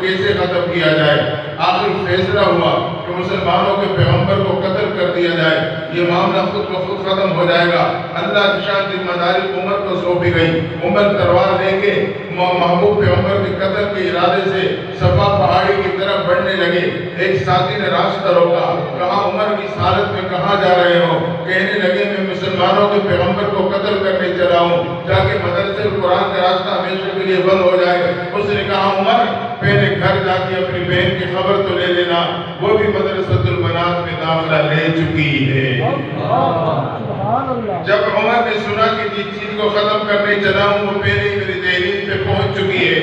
کیسے ختم کیا جائے۔ آخر فیصلہ ہوا کہ مسلمانوں کے پیغمبر کو قتل کر دیا جائے، یہ معاملہ خود بخود ختم ہو جائے گا۔ اللہ کی شان ذمہ داری عمر کو سونپی گئی۔ عمر تلوار لے کے محبوب پیغمبر کے قتل کے ارادے سے صفا پہاڑی کی طرف بڑھنے لگے۔ ایک ساتھی نے راستہ روکا، کہا عمر کی حالت میں کہاں جا رہے ہو؟ کہنے لگے میں مسلمانوں کے پیغمبر کو قتل کرنے چلا ہوں تاکہ مدرسے قرآن کا راستہ ہمیشہ کے لیے بند ہو جائے۔ اس نے کہا عمر پہلے گھر جا کے اپنی بہن کی خبر تو لے لینا، وہ بھی مدرسۃ البنات میں داخلہ لے چکی ہے۔ جب عمر نے سنا کہ جس چیز کو ختم کرنے چلا ہوں وہ پہلے ہی میری دہلیز پہ پہنچ چکی ہے،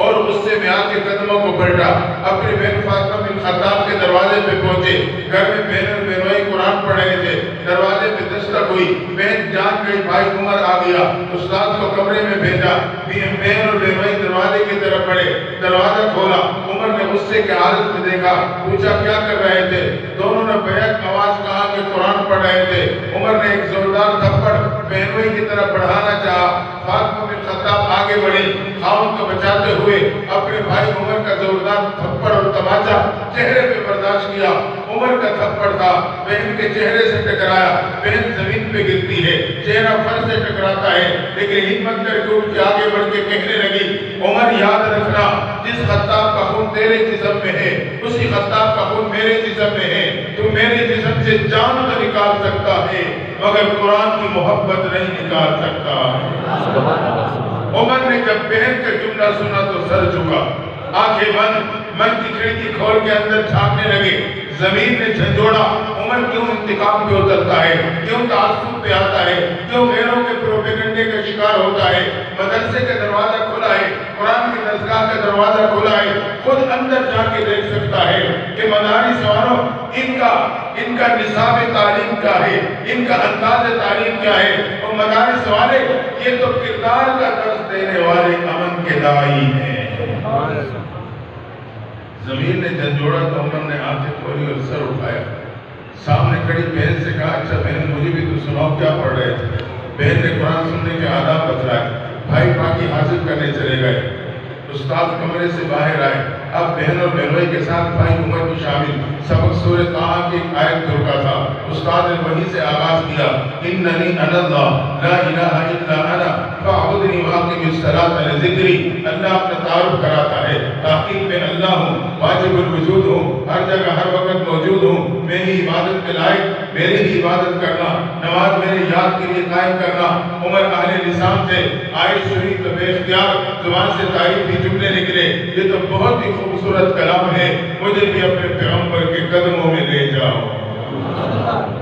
اور غصے میں آ کے قدموں کو پلٹا، اپنی بہن فاطمہ بن خطاب کے دروازے پہ پہنچے۔ گھر میں بہن اور بہنوئی قرآن پڑھ رہے تھے، دروازے پہ دستک ہوئی، بہن جان گئی بھائی عمر آ گیا۔ استاد کو کمرے میں بھیجا، بہن اور بہنوئی دروازے کی طرف بڑھے، دروازہ کھولا، عمر نے غصے کے حالت میں دیکھا، پوچھا کیا کر رہے تھے؟ دونوں نے بیک آواز کہا کہ قرآن پڑھ رہے تھے۔ عمر نے ایک زوردار تھپڑ بہنوئی کی طرف بڑھانا چاہا، فاطمہ بن خطاب آگے بڑھی، خاوند کو بچاتے ہوئے اپنے بھائی عمر کا زوردار تھپڑ اور تماچا چہرے پہ برداشت کیا۔ عمر کا تھپڑ تھا، بہن کے چہرے سے ٹکرایا، بہن زمین پہ گرتی ہے، چہرہ فرش سے ٹکراتا ہے، لیکن ہمت کر کے اٹھ کے آگے بڑھ کے کہنے لگی عمر یاد رکھنا جس خطاب کا خون تیرے جسم میں ہے اسی خطاب کا خون میرے جسم میں ہے۔ تو میرے جسم سے جان تو نکال سکتا ہے مگر قرآن کی محبت نہیں نکال سکتا ہے۔ عمر نے جب بہن کا جملہ سنا تو سر جھکا، آنکھیں بند، من کی کھڑکی کھول کے اندر جھانکنے لگے۔ زمین نے جھنجھوڑا، عمر کیوں انتقام پہ اترتا ہے، کیوں تعصب پہ آتا ہے، کیوں غیروں کے پروپیگنڈے کا شکار ہوتا ہے؟ مدرسے کا دروازہ کھلا ہے، قرآن کی درسگاہ کا دروازہ کھلا ہے، خود اندر جا کے دیکھ سکتا ہے کہ مدارس والوں ان کا نصاب تعلیم کیا ہے، ان کا انداز تعلیم کیا ہے۔ اور مدارس والے یہ تو کردار کا درس دینے والے امن کے داعی ہیں۔ زمین نے جھنجھوڑا تو عمر نے آنکھیں کھولی اور سر اٹھایا، سامنے کھڑی بہن سے کہا اچھا بہن مجھے بھی تو سناؤ کیا پڑھ رہے تھے؟ بہن نے قرآن سننے کے آداب بتلائے، بھائی پاکی حاصل کرنے چلے گئے، استاد کمرے سے باہر آئے۔ اب بہن اور بہنوئی کے ساتھ بھائی عمر بھی شامل، سبق سورہ طٰہٰ کی ایک آیت کا رکا تھا، استاد نے وہیں سے آغاز کیا اننی انا اللہ لا الہ الا انا فاعبدنی واقم الصلاۃ لذکری۔ اللہ اپنا تعارف کراتا ہے، تحقیق میں اللہ ہوں، واجب الوجود ہوں، ہر جگہ ہر وقت موجود ہوں، میری عبادت کے لائق میری ہی عبادت کرنا، نماز میرے یاد کے لیے قائم کرنا۔ عمر اہل لسان سے آیت سنی تو بے اختیار زبان سے تعریفی جملے نکلے، یہ تو بہت ہی خوبصورت کلام ہے، مجھے بھی اپنے پیغمبر کے قدموں میں لے جاؤ۔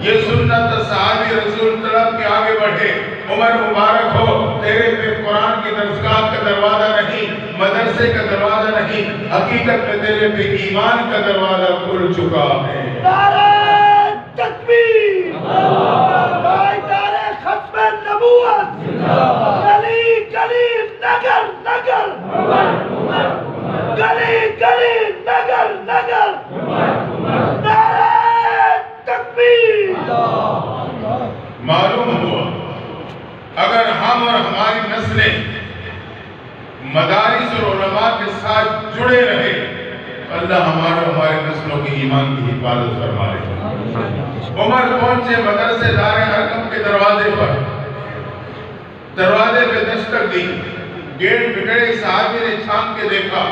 یہ سنت صحابی رسول طلب کے آگے بڑھے، عمر مبارک ہو تیرے پہ قرآن کی درسگاہ کا دروازہ نہیں، مدرسے کا دروازہ نہیں، حقیقت میں تیرے پہ ایمان کا دروازہ کھل چکا ہے۔ نعرہ تکبیر، نعرہ ختم نبوت، گلی گلی نگر نگر، گلی گلی نگر نگر، نعرہ تکبیر۔ معلوم ہوا اگر ہم اور ہماری نسلیں مدارس اور علماء کے ساتھ جڑے رہے اللہ ہمارے نسلوں کی ایمان کی حفاظت فرما لے۔ عمر پہنچے مدرسے دار ارقم کے دروازے پر، دروازے پہ دستک دی، گیٹ بگڑے، صحابی نے چھانک کے دیکھا،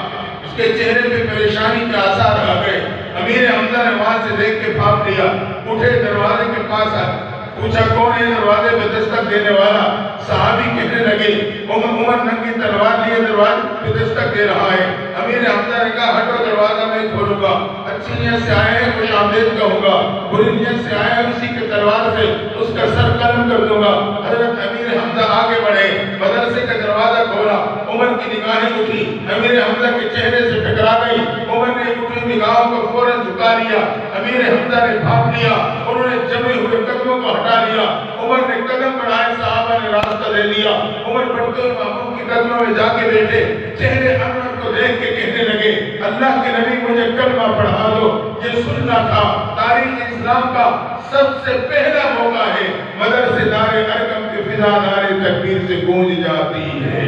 اس کے چہرے پہ پریشانی کے آثار آ گئے۔ امیر حمزہ نے وہاں سے دیکھ کے پھاپ لیا، اٹھے دروازے کے پاس آئے، پوچھا کون ہے دروازے پہ دستک دینے والا؟ صحابی کہنے لگے عمر ننگی تلوار لیے دروازے پہ دستک دے رہا ہے۔ امیر حمزہ نے کہا ہٹو دروازہ میں کھولوں گا، اچھی نیت سے آئے ہیں خوش آمدید کہوں گا، بری نیت سے آئے ہیں اسی کے تلوار سے اس کا سر قلم کر دوں گا۔ حضرت امیر حمزہ آگے بڑھے، مدرسے کا دروازہ کھولا، عمر کی نگاہیں اٹھی، امیر حمزہ کے چہرے سے ٹکرا گئی، عمر نے اٹھی نگاہوں کو فوراً جھکا لیا، امیر حمزہ نے بھاپ لیا، انہوں نے جمے ہوئے قدموں کو ہٹا لیا، عمر نے قدم بڑھائے، صحابہ نے راستہ دے دیا، عمر بڑھتے ہوئے محبوب کی قدموں میں جا کے بیٹھے، چہرے انور کو دیکھ کے کہنے لگے اللہ کے نبی مجھے کلمہ پڑھا دو۔ یہ سننا تھا تاریخ اسلام کا سب سے پہلا موقع ہے، مدرسے دار ارقم کی فضا نعرہ تکبیر سے گونج جاتی ہے۔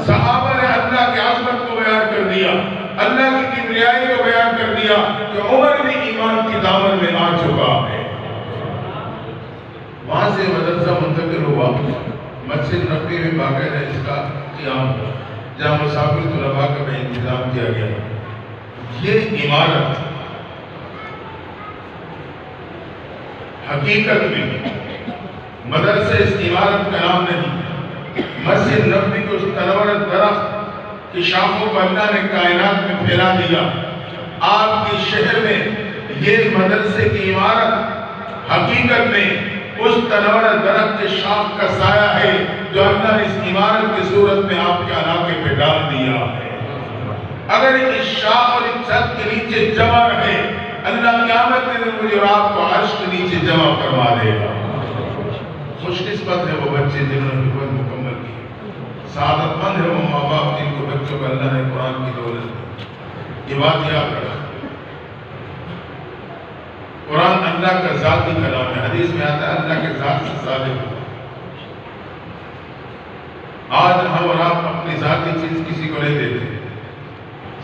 صحابہ نے اللہ کی عظمت کو بیان کر دیا، اللہ کی کبریائی کو بیان کر دیا کہ عمر بھی ایمان کی دامن میں آ چکا ہے۔ وہاں سے مدرسہ منتقل ہوا، مسجد نبوی میں باقاعدہ اس کا قیام ہوا جہاں مسافر طلباء کا بھی انتظام کیا گیا۔ یہ عمارت حقیقت میں مدرسہ اس عمارت کا نام نہیں، مسجد نبوی کو اس تنور درخت کی شاخوں کو اللہ نے کائنات میں پھیلا دیا۔ آپ کے شہر میں یہ مدرسے کی عمارت حقیقت میں اس تنور درخت کے شاخ کا سایہ ہے جو اللہ نے اس عمارت کی صورت میں آپ کے علاقے پہ ڈال دیا ہے۔ اگر اس شاخ اور اس چھت کے نیچے جمع رہے، اللہ قیامت کے دن مجھے اور آپ کو عرش کے نیچے جمع کروا دے گا۔ خوش قسمت ہے وہ بچے جنہوں نے حکومت مکمل کی، سعادت مند ہے وہ ماں باپ جن کو بچوں کو اللہ نے قرآن کی دولت دی۔ یہ بات یاد رکھا، قرآن اللہ کا ذاتی کلام ہے، حدیث میں آتا ہے اللہ کے ذات سے ثابت ہے۔ آج ہم اور آپ اپنی ذاتی چیز کسی کو نہیں دیتے،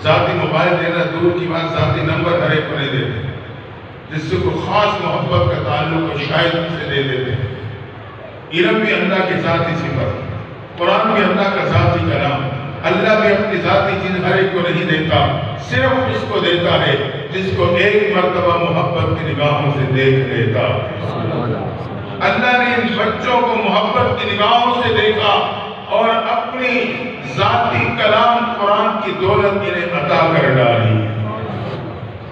ذاتی موبائل دینا دور کی بات، ذاتی نمبر ہر ایک کو نہیں دیتے، جس سے کوئی خاص محبت کا تعلق کو شاید سے دے دیتے ہیں۔ علم بھی اللہ کی ذاتی صفت، قرآن بھی اللہ کا ذاتی کلام، اللہ بھی اپنی ذاتی چیز ہر ایک کو نہیں دیتا، صرف اس کو دیتا ہے جس کو ایک مرتبہ محبت کی نگاہوں سے دیکھ لیتا۔ اللہ نے ان بچوں کو محبت کی نگاہوں سے دیکھا اور اپنی ذاتی کلام قرآن کی دولت انہیں عطا کر ڈالی۔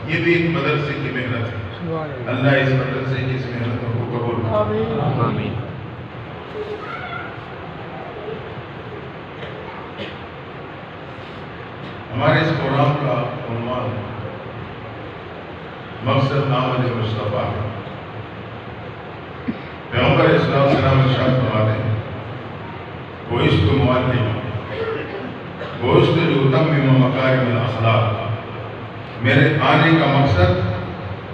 یہ بھی ایک مدرسے کی محنت ہے، اللہ اس مدرسے کی اس محنتوں کو قبول کرے۔ آمین۔ ہمارے اس پروگرام کا عنوان مقصد آمد مصطفیٰ ہے۔ پیغمبر اسلام سلام ارشاد فرماتے ہیں بعثت معلما بعثت لأتمم مکارم الاخلاق، میرے آنے کا مقصد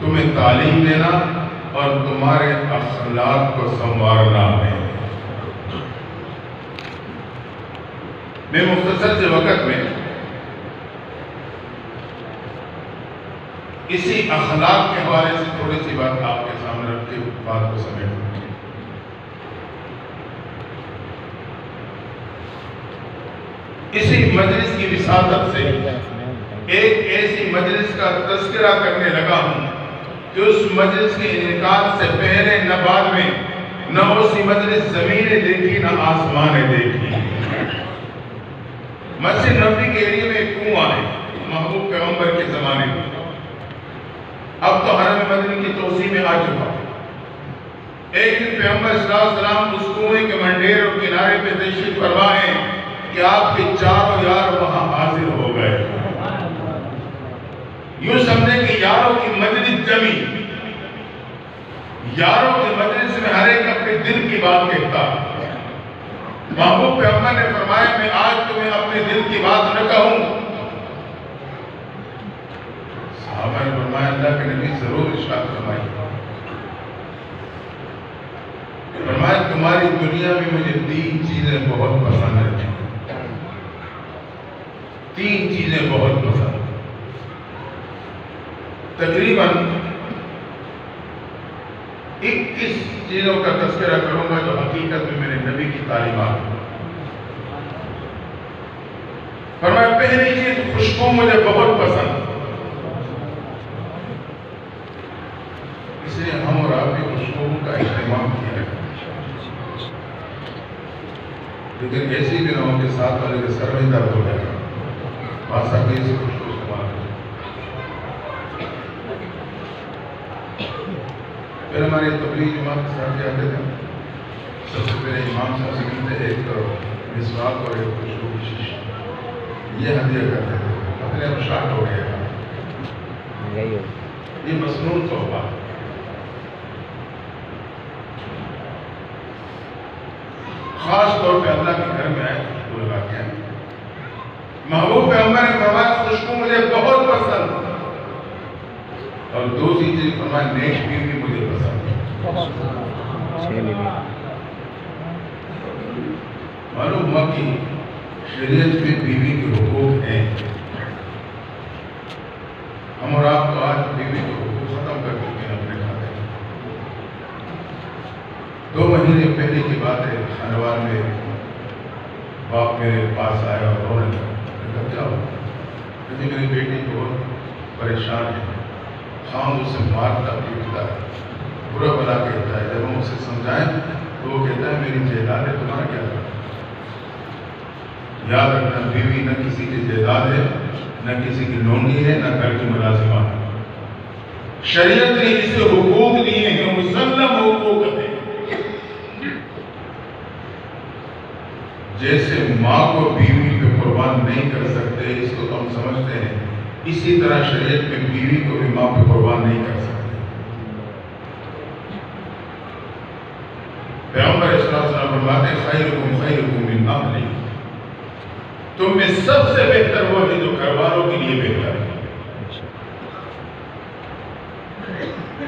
تمہیں تعلیم دینا اور تمہارے اخلاق کو سنوارنا ہے۔ میں مختصر سے وقت میں اسی اخلاق کے حوالے سے تھوڑی سی بات آپ کے سامنے رکھ کے بات کو سمیٹوں۔ اسی مجلس کی وساطت سے ایک ایسی مجلس کا تذکرہ کرنے لگا ہوں کہ اس مجلس کے انعقاد سے پہلے نہ بعد میں نہ اسی مجلس زمینیں دیکھی نہ آسمانیں دیکھی۔ مسجد نبوی کے ایریے میں ایک کنواں ہے محبوب پیغمبر کے زمانے میں، اب تو حرم مدنی کی توسیع میں آ چکا۔ ایک دن پیغمبر صلی اللہ علیہ وسلم اس کنویں کے منڈیر اور کنارے پہ تشریف فرما ہے کہ آپ کے چاروں یار وہاں حاضر ہو گئے۔ یوں سمجھے کہ یاروں کی مجلس جمی، یاروں کی مجلس میں ہر ایک اپنے دل کی بات کہتا۔ محبوب پیغمبر نے فرمایا میں آج تمہیں اپنے دل کی بات نہ کہوں۔ صحابہ نے فرمایا اللہ کے نبی ضرور ارشاد فرمائیے۔ فرمایا تمہاری دنیا میں مجھے 3 چیزیں بہت پسند ہیں، 3 چیزیں بہت پسند۔ تقریباً 21 چیزوں کا تذکرہ کروں گا جو حقیقت میں میرے نبی کی تعلیمات ہیں۔ فرمایا پہلی چیز خوشبو مجھے بہت پسند، اس لیے ہم اور آپ بھی خوشبو کا اہتمام کیا ہے، لیکن ایسی بھی نہ ہو کہ ساتھ والے کے سر میں درد ہو جائے گا، واسطہ بھی اسے خوشبو استعمال کریں۔ پھر ہمارے تبلیغ جماعت کے ساتھ جاتے تھے، سب سے پہلے امام صاحب سے ملتے ایک مسواک اور ایک خوشبو کی شیشی یہ ہدیہ کرتے تھے، اپنے اب شاٹ ہو گیا گا، یہ مصنون تحفہ۔ خاص طور پہ اللہ کے گھر میں آئے خوشبو لگا کے آئے۔ محبوب پیغمبر نے فرمایا خوشبو مجھے بہت پسند، اور دوسری چیز فرمایا نیک بیوی مجھے پسند۔ معلوم ہوا کہ شریعت میں بیوی کے حقوق ہیں، ہم اور آپ تو آج بیوی کو ختم کر چکے ہیں اپنے کھاتے میں۔ 2 مہینے پہلے کی بات ہے، خانوار میں باپ میرے پاس آیا اور رونے لگا۔ میں کہا کیا ہوا؟ کہتے میری بیٹی بہت پریشان ہے، خام اسے مارتا پیٹتا ہے، برا بلا کہتا ہے، جب ہم اسے سمجھائیں تو وہ کہتا ہے میری جائیداد ہے، تمہارا کیا کرنا؟ یاد رکھنا، بیوی نہ کسی کی جائیداد ہے، نہ کسی کی لونڈی ہے، نہ گھر کی ملازمہ ہے۔ شریعت نے اسے حقوق دیے ہیں، مسلم حقوق ہیں۔ جیسے ماں کو بیوی پہ قربان نہیں کر سکتے، اس کو ہم سمجھتے ہیں، اسی طرح شریعت میں بیوی کو بھی ماں پہ قربان نہیں کر سکتے۔ پیغمبر صلی اللہ علیہ وسلم فرماتے ہیں خیرکم خیرکم من اہلہ، تم میں سب سے بہتر وہ ہے جو گھر والوں کے لیے بہتر ہے۔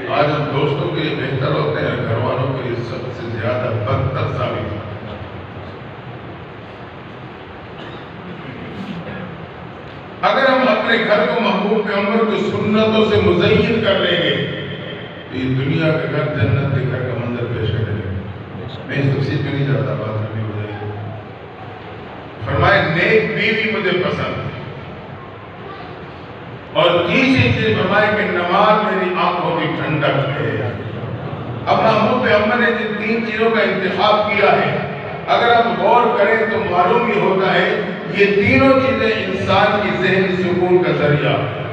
آج ہم دوستوں کے لیے بہتر ہوتے ہیں، گھر والوں کے لیے سب سے زیادہ بدتر ثابت ہوتے ہیں۔ اگر ہم اپنے گھر کو محبوب پیغمبر کی سنتوں سے مزین کر لیں گے تو یہ دنیا کا گھر جنت کے گھر کا منظر پیش کرے گا۔ میں اس تفصیل میں نہیں جاتا، بات لمبی ہو جائے گی۔ فرمائے نیک بیوی مجھے پسند ہے، اور تیسری چیز فرمائے کہ نماز میری آنکھوں کی ٹھنڈک ہے۔ اب محبوب پیغمبر نے جن 3 چیزوں کا انتخاب کیا ہے، اگر ہم غور کریں تو معلوم ہی ہوتا ہے یہ تینوں چیزیں انسان کی ذہنی سکون کا ذریعہ ہے۔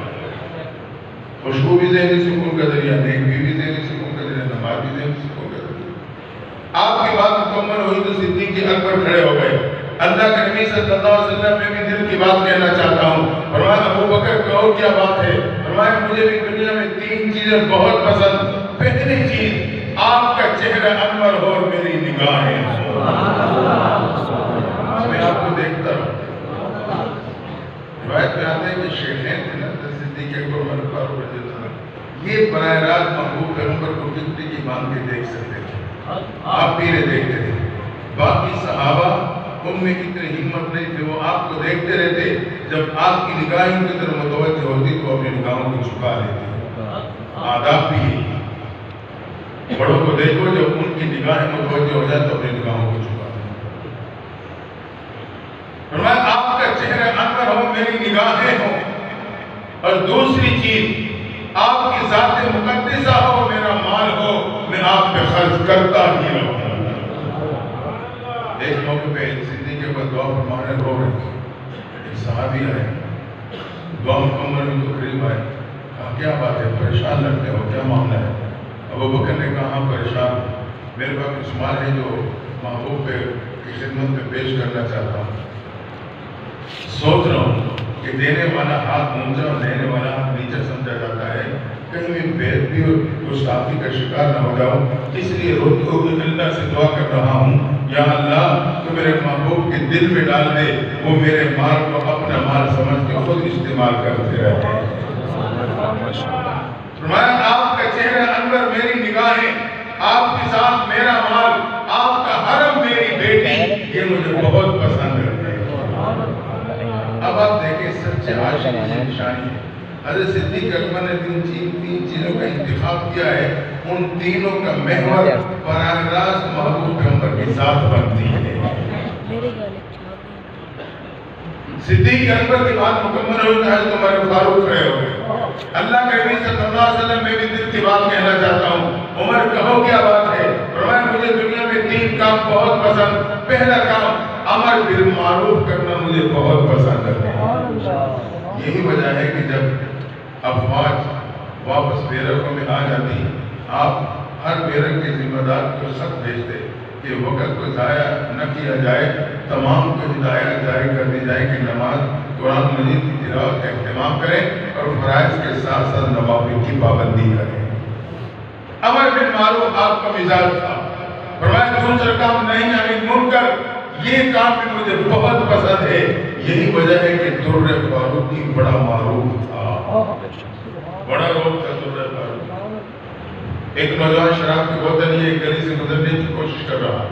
خوشبو بھی ذہنی سکون کا ذریعہ، نیک بیوی ذہنی سکون کا ذریعہ، نماز بھی ذہنی سکون کا ذریعہ۔ آپ کی بات مکمل ہوئی تو صدیق اکبر کھڑے ہو گئے۔ اللہ کے نبی صلی اللہ علیہ وسلم میں بھی دل کی بات کہنا چاہتا ہوں۔ فرمایا ابو بکر کہو کیا بات ہے؟ فرمایا مجھے بھی دنیا میں 3 چیزیں بہت پسند۔ پہلی چیز آپ کا چہرہ انور ہو اور میری نگاہیں ہوں۔ میں آپ کو دیکھتا ہوں۔ روایت میں آتا ہے کہ شیخین تھے نا، صدیق اکبر عمر فاروق رضی اللہ عنہ، یہ براہ راست محبوب پیغمبر کو ٹکٹی کی باندھ کے دیکھ سکتے تھے، آپ پیرے دیکھتے تھے۔ باقی صحابہ ان میں اتنی ہمت نہیں تھی، وہ آپ کو دیکھتے رہتے، جب آپ کی نگاہیں کی طرف متوجہ ہوتی تو اپنی نگاہوں کو چھپا لیتے۔ آداب بھی ہے، بڑوں کو دیکھو، جب ان کی نگاہیں متوجہ ہو جائے تو اپنی نگاہوں کو چھپا لیں۔ فرمایا آپ کا چہرہ انور ہو، میری نگاہیں ہوں، اور دوسری چیز آپ کی ذات مقدسہ ہو، میرا مال ہو، میں آپ پہ خرچ کرتا ہی رہوں۔ ایک موقع پہ صدیق کے بعد دعا فرمانے رو رہے تھے، ایک صحابی آئے، دعا مکمل ہوئی تو قریب آئے، کہا کیا بات ہے، پریشان لگتے ہو، کیا معاملہ ہے؟ ابو بکر نے کہا ہاں پریشان، میرے پاس کچھ مال ہے جو محبوب کی خدمت میں پیش کرنا چاہتا ہوں۔ سوچ رہا ہوں کہ دینے والا ہاتھ اونچا اور لینے والا ہاتھ نیچا سمجھا جاتا ہے، کہیں میں بےعدبی اور گستاخی کا شکار نہ ہو جاؤں، اس لیے روتے ہوئے اللہ سے دعا کر رہا ہوں، یا اللہ تو میرے محبوب کے دل میں ڈال دے، وہ میرے مال کو اپنا مال سمجھ کے خود استعمال کرتے رہے۔ فرمایا آپ کا چہرہ انور، میری نگاہیں، آپ کے ساتھ میرا مال، آپ کا حرم، میری بیٹی، یہ مجھے بہت پسند ہے۔ اب آپ دیکھیں سچے عاشق کی نشانی ہے۔ حضرت صدیق اکبر نے 3 چیزوں کا انتخاب کیا ہے، ان تینوں کا محور براہ راست محبوب پیغمبر کی ذات بنتی ہے۔ صدیق اکبر کی بات مکمل ہوئی تو حضرت عمر فاروق کھڑے ہو گئے۔ اللہ کے نبی صلی اللہ علیہ وسلم میں بھی دل کی بات کہنا چاہتا ہوں، عمر کہو کیا بات ہے؟ فرمایا مجھے دنیا میں 3 کام بہت پسند۔ پہلا کام امر بالمعروف کرنا مجھے بہت پسند ہے۔ یہی وجہ ہے کہ جب افواج واپس بیرکوں میں آ جاتی، آپ ہر بیرک کے ذمہ دار کو خط بھیجتے کہ وقت کو ضائع نہ کیا جائے، تمام کو ہدایت جاری کر دی جائے کہ نماز قرآن مجید کی تلاوت کا اہتمام کریں اور فرائض کے ساتھ ساتھ نوافل کی پابندی کریں۔ امر بالمعروف آپ کا مزاج تھا۔ فرمایا دوسرا کام نہیں عن منکر، یہ کام بھی مجھے بہت پسند ہے۔ یہی وجہ ہے کہ در فاروقی بڑا معروف تھا، بڑا روک تھا در فاروقی۔ ایک نوجوان شراب کی بوتل لیے ایک گلی سے گزرنے کی کوشش کر رہا،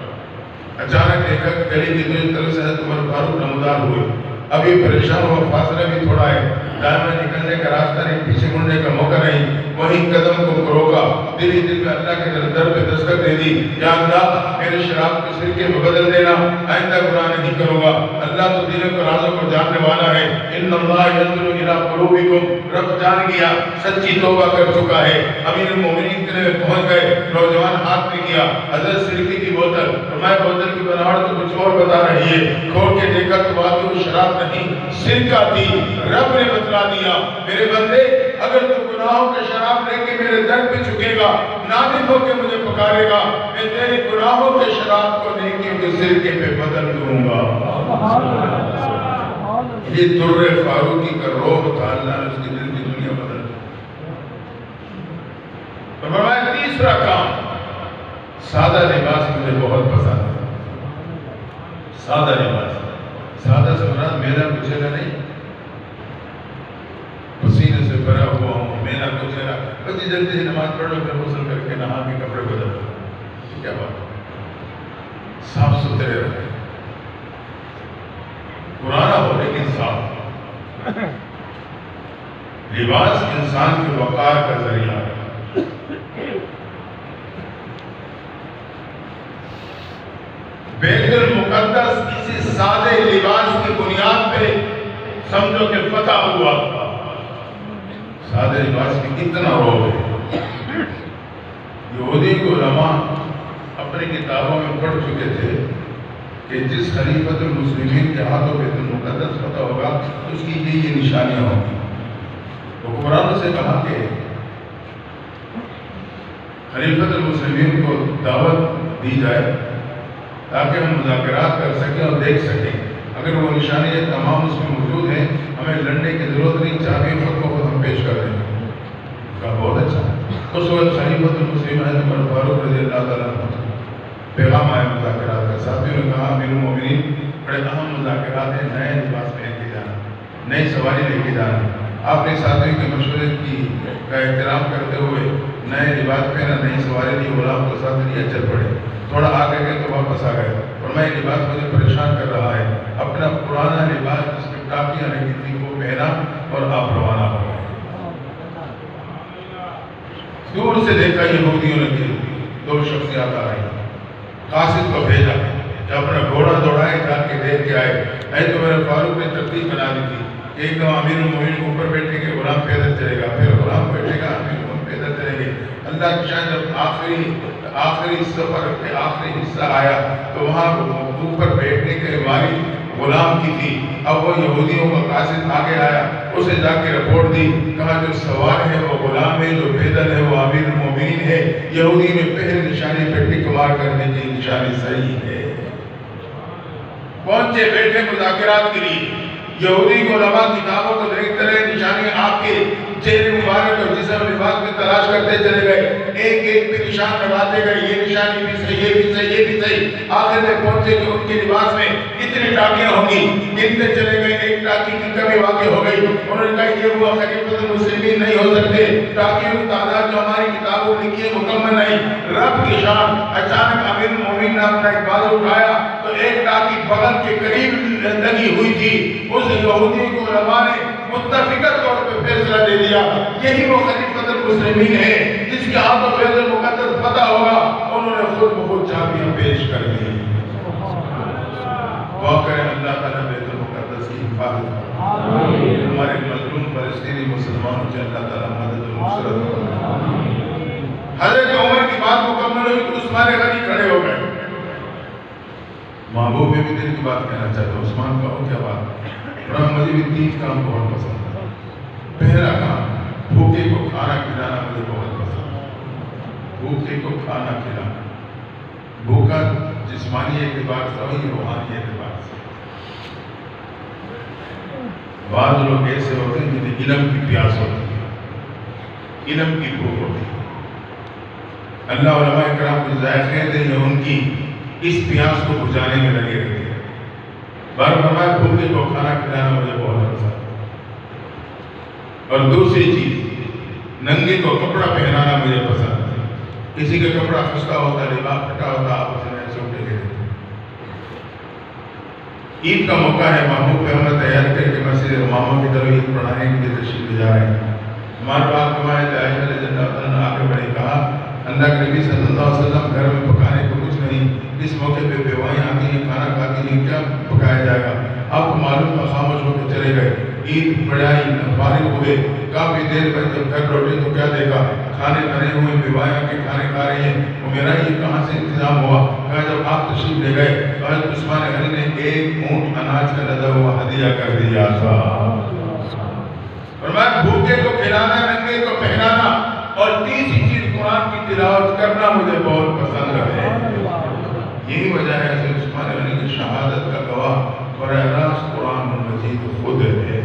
اچانک دیکھا کہ گلی کی دوسری طرف سے حضرت عمر فاروق نمودار ہوئے، ابھی پریشان ہو، فاصلہ بھی تھوڑا ہے، دائیں نکلنے کا راستہ نہیں، پیچھے مڑنے کا موقع نہیں، وہیں قدم کو روکا، دل ہی دل میں اللہ کے در پہ دستک دے دی، یا اللہ میرے شراب کے سرکے میں بدل دینا، آئندہ گناہ نہیں کروں گا۔ اللہ تو دل کو رازوں کو جاننے والا ہے، ان اللہ ینظر الی قلوبکم، رب جان گیا، سچی توبہ کر چکا ہے۔ امیر المومنین میں پہنچ گئے، نوجوان ہاتھ میں کیا، حضرت سرکے کی بوتل، فرمایا بوتل کی بناوٹ تو کچھ اور بتا رہی ہے، کھول کے دیکھا تو واقعی وہ شراب نہیں سرکہ تھی۔ رب نے بتلا دیا، میرے بندے اگر تو گناہوں کے شراب لے کے میرے در پہ چکے گا، نادم ہو کے مجھے پکارے گا، میں تیرے گناہوں کے شراب کو نیکیوں کے سرکے پہ بدل دوں گا۔ یہ در فاروقی کا روح تھا، اللہ نے اس کی دل کی دنیا بدل دی۔ فرمایا تیسرا کام، سادہ لباس مجھے بہت پسند ہے۔ سادہ لباس، سادہ سے مراد میرا کچھ نہیں، پسینے سے بھرا ہوا ہوں، میرا کچھ ہے بس جلدی سے نماز پڑھ لو، پھر غسل کر کے نہا کے کپڑے بدل لو، کیا بات ہے؟ صاف ستھرے رہے، پرانا ہو لیکن صاف۔ لباس انسان کے وقار کا ذریعہ ہے۔ بیت المقدس کسی سادے لباس کی بنیاد پہ سمجھو کہ فتح ہوا تھا۔ سادے لباس کی کتنا روح ہے۔ یہودی علماء اپنی کتابوں میں پڑھ چکے تھے کہ جس خلیفۃ المسلمین کے ہاتھوں بیت المقدس فتح ہوگا اس کی یہ نشانیاں ہوں گی۔ حکمرانوں سے کہا کہ خلیفۃ المسلمین کو دعوت دی جائے تاکہ ہم مذاکرات کر سکیں اور دیکھ سکیں، اگر وہ نشانیاں تمام اس میں موجود ہیں ہمیں لڑنے کی ضرورت نہیں، چاہیے خود کو خود ہم پیش کر دیں گے۔ کہا بہت اچھا۔ اس وقت خلیفۃ المسلمین حضرت عمر فاروق رضی اللہ تعالیٰ عنہ پیغام آیا مذاکرات کا۔ ساتھیوں نے کہا امیر المومنین بڑے اہم مذاکرات ہیں، نئے لباس پہن کے جانا، نئی سواری لے کے جانا۔ آپ نے ساتھیوں کے مشورے کا احترام کرتے ہوئے نئے لباس پہنا، نئی سواری لی، غلام کو ساتھ لیا، چل پڑے۔ تھوڑا آگے گئے تو واپس آ گئے، فرمایا یہ لباس مجھے پریشان کر رہا ہے۔ اپنا پرانا لباس جس میں ٹاپیاں لگی تھی وہ پہنا اور آپ روانہ ہو گئے۔ دور سے دیکھا یہودیوں نے کہ دو شخصیات آ رہی، قاصد کو بھیجا کہ اپنا گھوڑا دوڑائے جا کے دیکھ کے آئے۔ ہے تو میرے فاروق نے ترتیب بنا دی تھی کہ ایک دم امیر المومنین کو اوپر بیٹھے گے، غلام پیدل چلے گا، پھر غلام بیٹھے گا، امیر المومنین پیدل چلیں گے۔ اللہ کی شان جب آخری سفر کے آخری حصہ آیا تو وہاں اوپر بیٹھنے کے والی غلام کی تھی۔ اب وہ یہودیوں کا قاصد آگے آیا، اسے جا کے رپورٹ دی، کہا جو سوار ہے وہ غلام ہے، جو پیدل ہے وہ امیر المومنین ہے۔ یہودی میں پہلی نشانی پہ ٹک مار کرنے کی نشانی صحیح ہے۔ پہنچے بیٹھے مذاکرات کے لیے، یہودی کو علماء کتابوں کو دیکھتے رہے، نشانی آپ کے چہرے مبارک اور جسم لباس میں تلاش کرتے چلے گئے، ایک ایک پہ نشان لگاتے گئے، یہ نشانی بھی صحیح، یہ بھی صحیح، یہ بھی صحیح۔ آخر میں پہنچے کہ ان کے لباس میں کتنی ٹاکیاں ہوں گی، گنتے چلے گئے، ایک ٹاکی کی کمی واقع ہو گئی۔ انہوں نے کہا یہ ہوا خلیفۃ المسلمین نہیں ہو سکتے، ٹاکیوں کی تعداد جو ہماری کتابوں میں لکھی ہے مکمل نہیں۔ رب کی شان، اچانک امیر المومنین نے اپنا ایک بازو اٹھایا تو ایک ٹاکی بغل کے قریب لگی ہوئی تھی۔ اس یہودی کو علماء نے متفقہ طور پہ فیصلہ دے دیا، یہی وہ خلیفۃ المسلمین ہے جس کے ہاتھوں بیت المقدس فتح ہوگا۔ انہوں نے خود بخود چابیاں پیش کر دی۔ دعا کریں اللہ تعالیٰ بیت المقدس کی حفاظت کرے، ہمارے مظلوم فلسطینی مسلمانوں سے اللہ تعالیٰ مدد و نصرت کرے۔ حضرت عمر کی بات مکمل ہوئی تو عثمان غنی کھڑے ہو گئے۔ محبوب میں بھی دل کی بات کہنا چاہتا ہوں، عثمان کہو کیا بات؟ مجھے بھی تین کام بہت پسند ہے۔ پہلا کام، بھوکے کو کھانا کھلانا مجھے بہت پسند ہے۔ بھوکے کو کھانا کھلانا، بھوکا جسمانی اعتبار سے اور روحانی اعتبار سے۔ بعض لوگ ایسے ہوتے ہیں جنہیں علم کی پیاس ہوتی ہے، علم کی بھوک ہوتی ہے۔ اللہ علماء کرام کو ذائقے دیں یا ان کی اس پیاس کو بجھانے میں لگے رہتے ہیں۔ بار فرمایا بھوکے کو کھانا کھلانا مجھے بہت پسند ہے۔ اور دوسری چیز، ننگے کو کپڑا پہنانا مجھے پسند ہے۔ کسی کا کپڑا خستہ ہوتا، لباس پھٹا ہوتا، آپ اسے نئے سوٹے کے دیتے۔ عید کا موقع ہے، محبوب پہ ہمیں تیار کر کے مسجد امامہ کی طرف عید پڑھانے کے لیے تشریف لے جا رہے ہیں۔ ہمارے باپ کمائے عائشہ رضی اللہ عنہ آگے بڑھے کہا اللہ کے نبی صلی اللہ علیہ وسلم گھر میں پکانے کو کچھ نہیں، اس موقع پہ بیوائیں آتی ہیں، کھانا کھاتی ہیں، کیا پکایا جائے گا؟ آپ کو معلوم تھا، خاموش ہو کے چلے گئے۔ عید پڑھائی، فارغ ہوئے، کافی دیر بعد جب گھر لوٹے تو کیا دیکھا؟ کھانے بنے ہوئے، بیوائیں آ کے کھانے کھا رہی ہیں۔ وہ میرا یہ کہاں سے انتظام ہوا؟ کہا جب آپ تشریف لے گئے حضرت عثمان غنی نے ایک اونٹ اناج کا لدا ہوا ہدیہ کر دیا تھا۔ فرمایا بھوکے کو کھلانا، ننگے کو پہنانا، اور تیسری چیز قرآن کی تلاوت کرنا مجھے بہت پسند ہے۔ یہی وجہ ہے حضرت عثمان غنی کی شہادت کا گواہ براہ راست قرآن مجید خود ہے۔